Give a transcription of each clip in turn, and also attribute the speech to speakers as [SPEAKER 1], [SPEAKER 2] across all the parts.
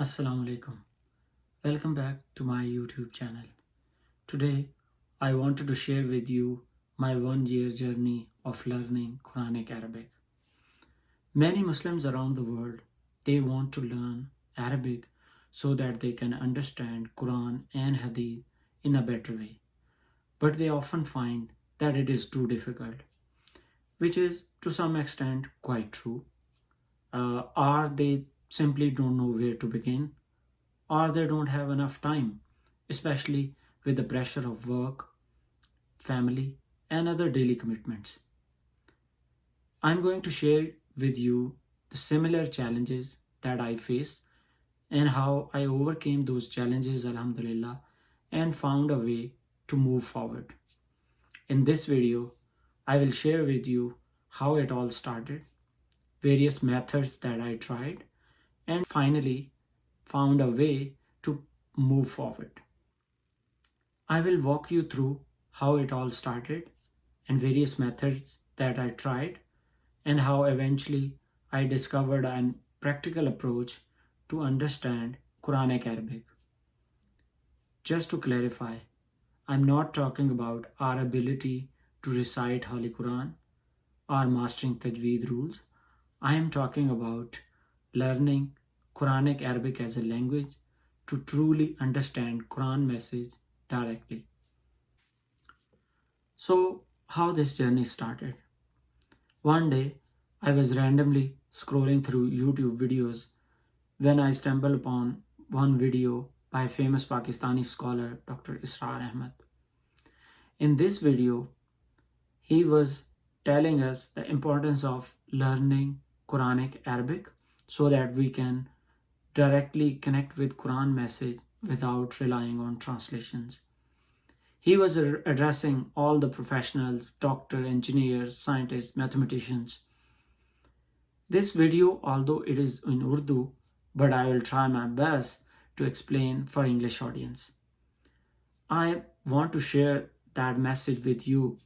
[SPEAKER 1] Assalamu alaikum. Welcome back to my YouTube channel. Today I wanted to share with you my 1 year journey of learning Quranic Arabic. Many Muslims around the world, they want to learn Arabic so that they can understand Quran and Hadith in a better way. But they often find that it is too difficult, which is to some extent quite true. Or they simply don't know where to begin, or they don't have enough time, especially with the pressure of work, family, and other daily commitments. I'm going to share with you the similar challenges that I faced and how I overcame those challenges, Alhamdulillah, and found a way to move forward. In this video, I will share with you how it all started, various methods that I tried, and finally found a way to move forward. I will walk you through how it all started and various methods that I tried and how eventually I discovered a practical approach to understand Quranic Arabic. Just to clarify, I'm not talking about our ability to recite Holy Quran or mastering Tajweed rules. I am talking about learning Quranic Arabic as a language to truly understand Quran message directly. So, how this journey started? One day, I was randomly scrolling through YouTube videos when I stumbled upon one video by famous Pakistani scholar Dr. Israr Ahmed. In this video, he was telling us the importance of learning Quranic Arabic so that we can directly connect with Quran message without relying on translations. He was addressing all the professionals, doctors, engineers, scientists, mathematicians. This video, although it is in Urdu, but I will try my best to explain for English audience. I want to share that message with you,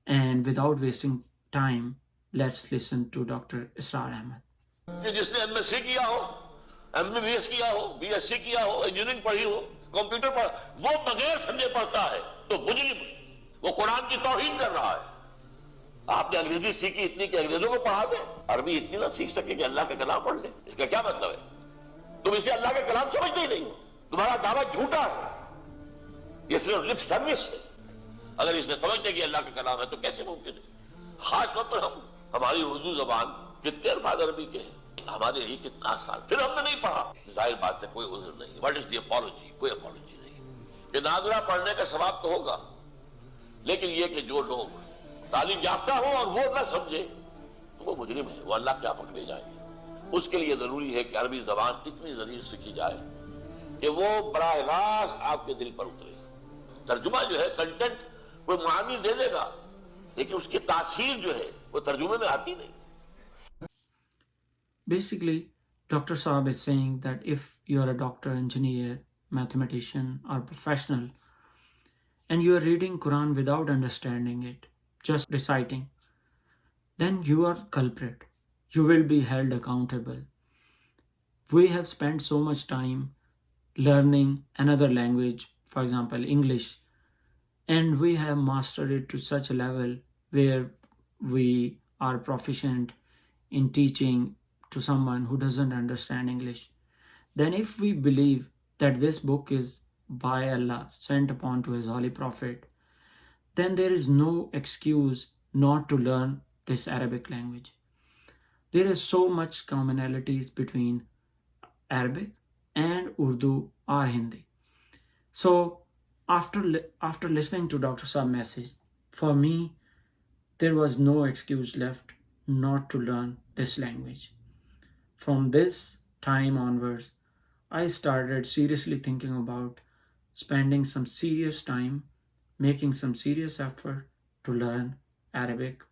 [SPEAKER 1] and without wasting time, let's listen to Dr. Israr Ahmed.
[SPEAKER 2] जिसने MSc किया हो, MBBS किया हो, BSc किया हो, engineering पढ़ी हो, computer पढ़ा, वो बगैर समझे पढ़ता है तो मुजरिम, वो कुरान की तौहीन कर रहा है। आपने अंग्रेजी सीखी इतनी कि अंग्रेजों को पढ़ा दे, अरबी इतनी ना सीख सके कि अल्लाह का कलाम पढ़ ले, इसका क्या मतलब है? तुम इसे अल्लाह का कलाम समझते ही नहीं हो, तुम्हारा दावा झूठा है, ये सिर्फ लिप सर्विस है। अगर इसे समझते कि अल्लाह का कलाम है तो कैसे मुमकिन है? खास तौर पर हमारी उर्दू जबान कितने अल्फाज अरबी के हैं, हमारे लिए कितना आसान, फिर हमने नहीं पढ़ा, जाहिर बात है कोई उज़्र नहीं। What is the apology? कोई अपॉलजी नहीं। कि नाज़रा पढ़ने का सवाब तो होगा, लेकिन ये कि जो लोग तालीम याफ्ता हो और वो ना समझे तो वो मुजरिम है, वो अल्लाह क्या पकड़े जाएंगे। उसके लिए जरूरी है कि अरबी जबान इतनी जलील सीखी जाए कि वो बराह रास्त आपके दिल पर उतरे। तर्जुमा जो है, कंटेंट कोई मानी दे देगा, लेकिन उसकी तासीर जो है वो तर्जुमे में आती नहीं।
[SPEAKER 1] Basically, Dr. Saab is saying that if you are a doctor, engineer, mathematician, or professional, and you are reading Quran without understanding it, just reciting, then you are culprit. You will be held accountable. We have spent so much time learning another language, for example, English, and we have mastered it to such a level where we are proficient in teaching to someone who doesn't understand English. Then if we believe that this book is by Allah, sent upon to His Holy Prophet, then there is no excuse not to learn this Arabic language. There is so much commonalities between Arabic and Urdu or Hindi. So after listening to Dr. Saab's message, for me, there was no excuse left not to learn this language. From this time onwards, I started seriously thinking about spending some serious time, making some serious effort to learn Arabic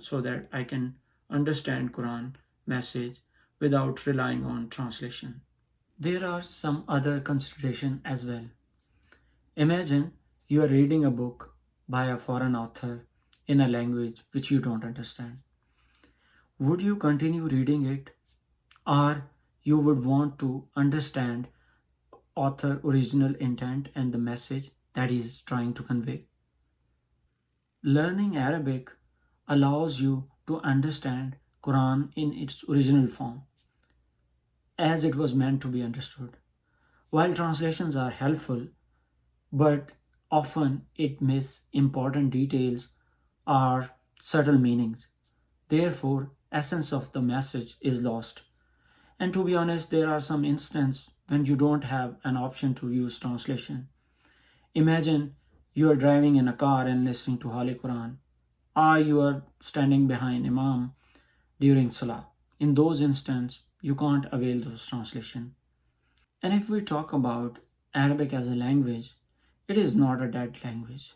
[SPEAKER 1] so that I can understand Quran message without relying on translation. There are some other considerations as well. Imagine you are reading a book by a foreign author in a language which you don't understand. Would you continue reading it, or you would want to understand author original intent and the message that he is trying to convey. Learning Arabic allows you to understand Quran in its original form, as it was meant to be understood. While translations are helpful, but often it miss important details or subtle meanings. Therefore, essence of the message is lost. And to be honest, there are some instances when you don't have an option to use translation. Imagine you are driving in a car and listening to Holy Quran, or you are standing behind Imam during Salah. In those instances, you can't avail those translation. And if we talk about Arabic as a language, it is not a dead language.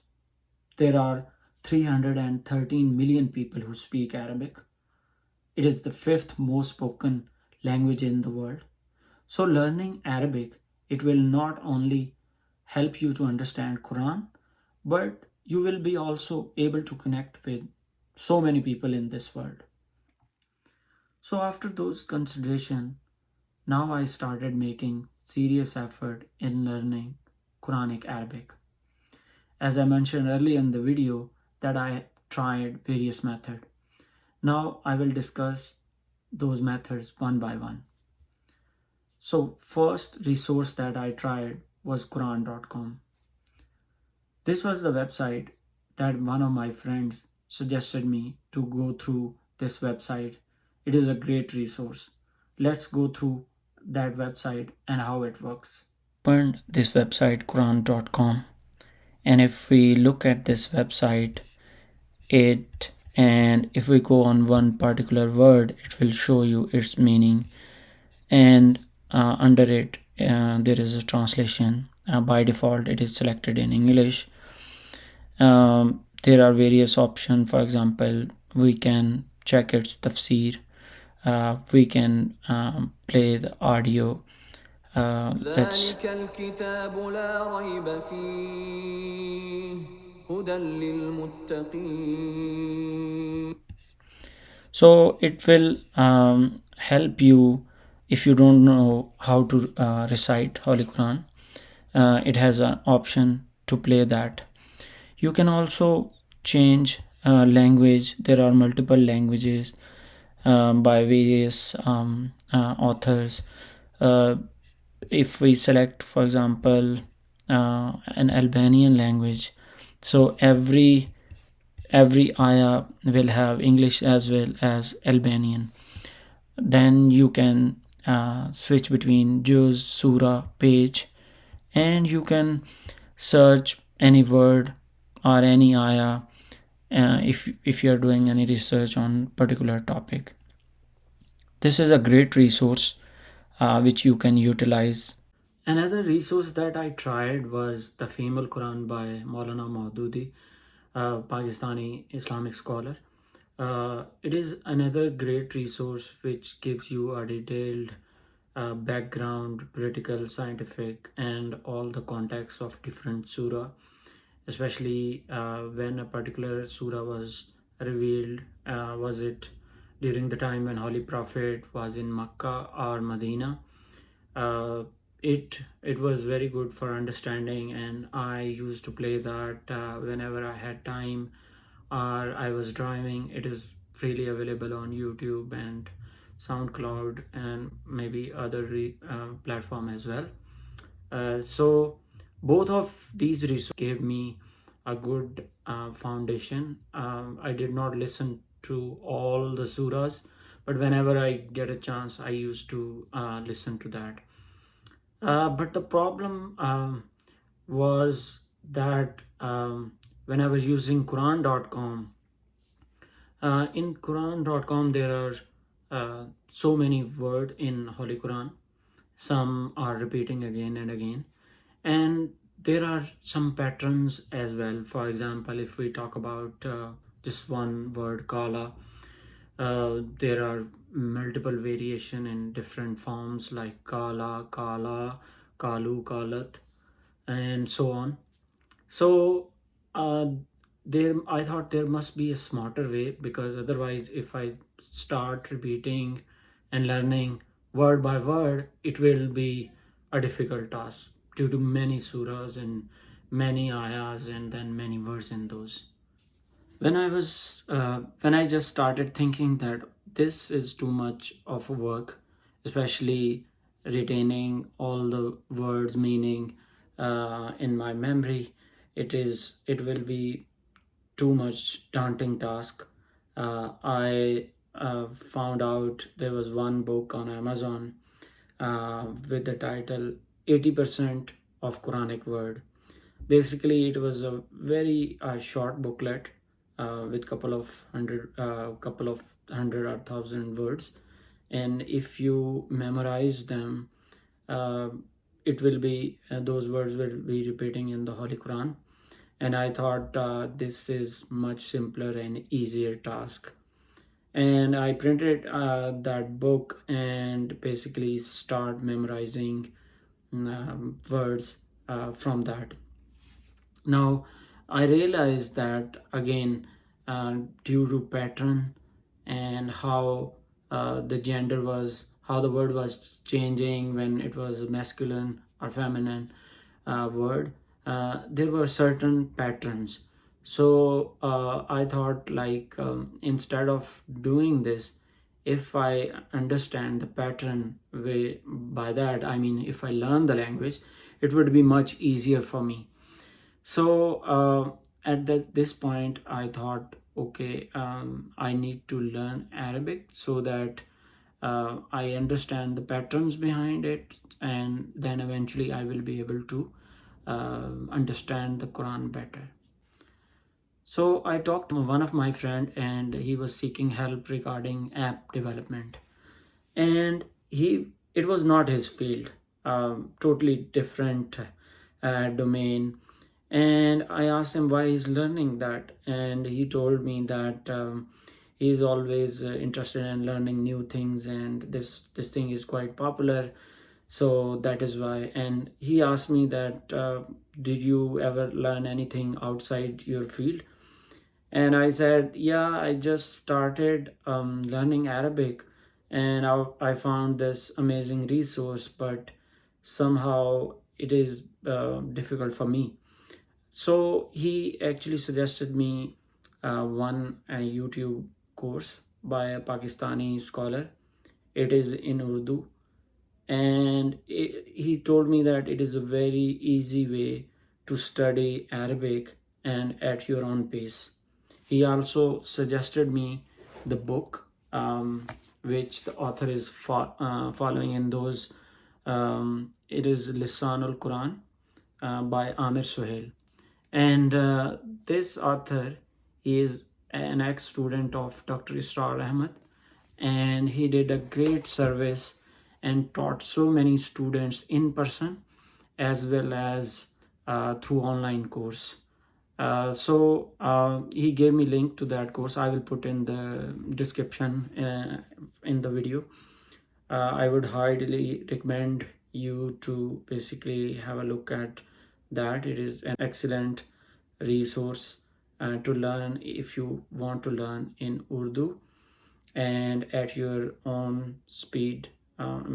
[SPEAKER 1] There are 313 million people who speak Arabic. It is the fifth most spoken language in the world. So learning Arabic, it will not only help you to understand Quran, but you will be also able to connect with so many people in this world. So after those consideration, now I started making serious effort in learning Quranic Arabic. As I mentioned earlier in the video that I tried various methods. Now I will discuss those methods one by one. So first resource that I tried was Quran.com. This was the website that one of my friends suggested me to go through this website. It is a great resource. Let's go through that website and how it works. Open this website Quran.com, and if we look at this website, if we go on one particular word, it will show you its meaning, and under it there is a translation. By default it is selected in English. There are various options. For example, we can check its tafsir, we can play the audio. Let's So it will help you if you don't know how to recite Holy Quran. It has an option to play that. You can also change language. There are multiple languages by various authors. If we select, for example, an Albanian language, so every ayah will have English as well as Albanian. Then you can switch between juz, surah, page, and you can search any word or any ayah if you are doing any research on particular topic. This is a great resource which you can utilize. Another resource that I tried was the Female Quran by Maulana Maududi, Pakistani Islamic scholar. It is another great resource which gives you a detailed background, political, scientific, and all the context of different surah, especially when a particular surah was revealed. Was it during the time when Holy Prophet was in Makkah or Medina? It was very good for understanding, and I used to play that whenever I had time or I was driving. It is freely available on YouTube and SoundCloud and maybe other platform as well. So both of these resources gave me a good foundation. I did not listen to all the surahs, but whenever I get a chance, I used to listen to that. But the problem was that when I was using Quran.com, in Quran.com there are so many words in Holy Quran. Some are repeating again and again, and there are some patterns as well. For example, if we talk about just one word, kala, there are multiple variation in different forms like kala, kala, kalu, kalat, and so on. So I thought there must be a smarter way, because otherwise if I start repeating and learning word by word, it will be a difficult task due to many surahs and many ayahs and then many words in those. When I just started thinking that this is too much of work, especially retaining all the words meaning in my memory, it will be too much daunting task. I found out there was one book on Amazon with the title 80% of Quranic Word. Basically, it was a very short booklet with couple of hundred or thousand words, and if you memorize them, uh, it will be those words will be repeating in the Holy Quran. And I thought this is much simpler and easier task, and I printed that book and basically start memorizing words from that. Now I realized that again, due to pattern and how how the word was changing when it was a masculine or feminine word, there were certain patterns. So I thought, like, instead of doing this, if I understand the pattern way, by that I mean if I learn the language, it would be much easier for me. So at this point, I thought, okay, I need to learn Arabic so that I understand the patterns behind it, and then eventually I will be able to understand the Quran better. So I talked to one of my friend, and he was seeking help regarding app development, and it was not his field, totally different domain. And I asked him why he's learning that, and he told me that he's always interested in learning new things, and this thing is quite popular, so that is why. And he asked me that, did you ever learn anything outside your field? And I said, yeah, I just started learning Arabic, and I found this amazing resource, but somehow it is difficult for me. So he actually suggested me one YouTube course by a Pakistani scholar. It is in Urdu, and he told me that it is a very easy way to study Arabic and at your own pace. He also suggested me the book, which the author is following in those. It is Lisan-ul-Quran by Amir Suhail. And this author is an ex-student of Dr. Israr Ahmed, and he did a great service and taught so many students in person as well as through online course. So he gave me link to that course. I will put in the description in the video. I would highly recommend you to basically have a look at that. It is an excellent resource to learn if you want to learn in Urdu and at your own speed,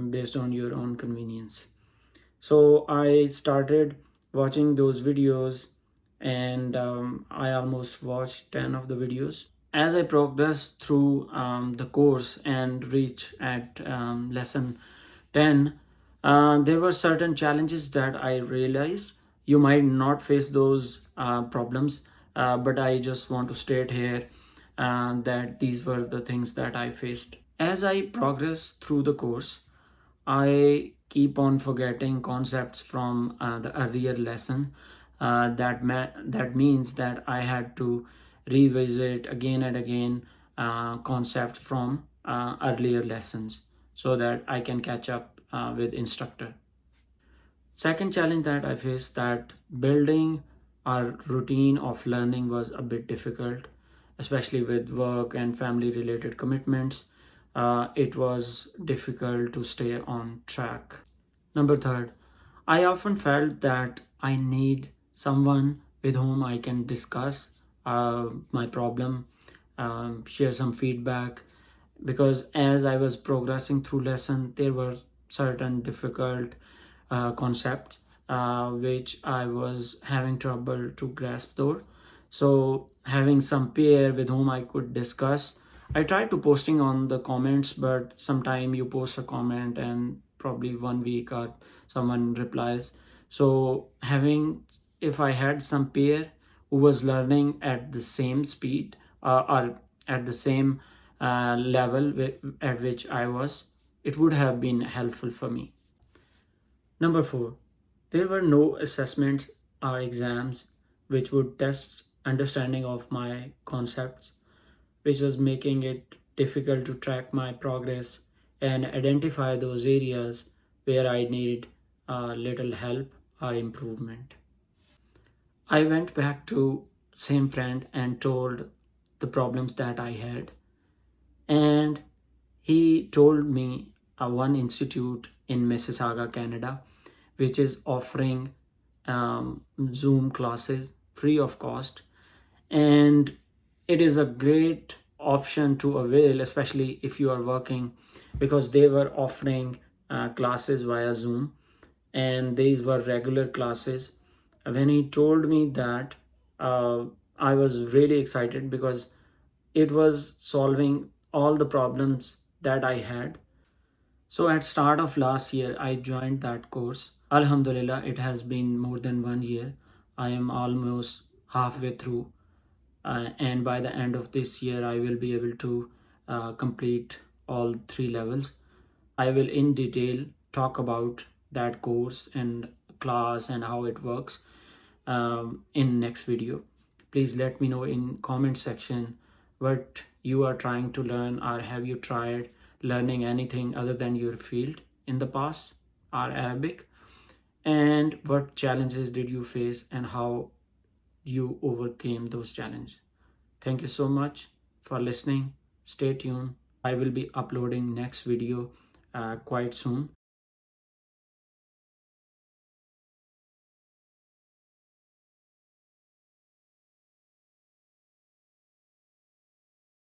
[SPEAKER 1] based on your own convenience. So I started watching those videos, and I almost watched 10 of the videos. As I progressed through the course and reached at lesson 10, there were certain challenges that I realized. You might not face those problems, but I just want to state here that these were the things that I faced. As I progress through the course, I keep on forgetting concepts from the earlier lesson. That means that I had to revisit again and again concepts from earlier lessons so that I can catch up with instructor. Second challenge that I faced, that building a routine of learning was a bit difficult, especially with work and family related commitments. It was difficult to stay on track. Number third, I often felt that I need someone with whom I can discuss my problem, share some feedback, because as I was progressing through lesson, there were certain difficult concepts which I was having trouble to grasp though. So having some peer with whom I could discuss, I tried to posting on the comments, but sometime you post a comment and probably 1 week or someone replies. So having, if I had some peer who was learning at the same speed or at the same level at which I was, it would have been helpful for me. Number 4, there were no assessments or exams which would test understanding of my concepts, which was making it difficult to track my progress and identify those areas where I needed a little help or improvement. I went back to same friend and told the problems that I had, and he told me one institute in Mississauga, Canada, which is offering Zoom classes free of cost, and it is a great option to avail, especially if you are working, because they were offering classes via Zoom, and these were regular classes. When he told me that, I was really excited because it was solving all the problems that I had. So at start of last year, I joined that course. Alhamdulillah, it has been more than 1 year. I am almost halfway through, and by the end of this year, I will be able to complete all 3 levels. I will in detail talk about that course and class and how it works in next video. Please let me know in comment section what you are trying to learn, or have you tried learning anything other than your field in the past or Arabic, and what challenges did you face and how you overcame those challenges. Thank you so much for listening. Stay tuned. I will be uploading next video quite soon.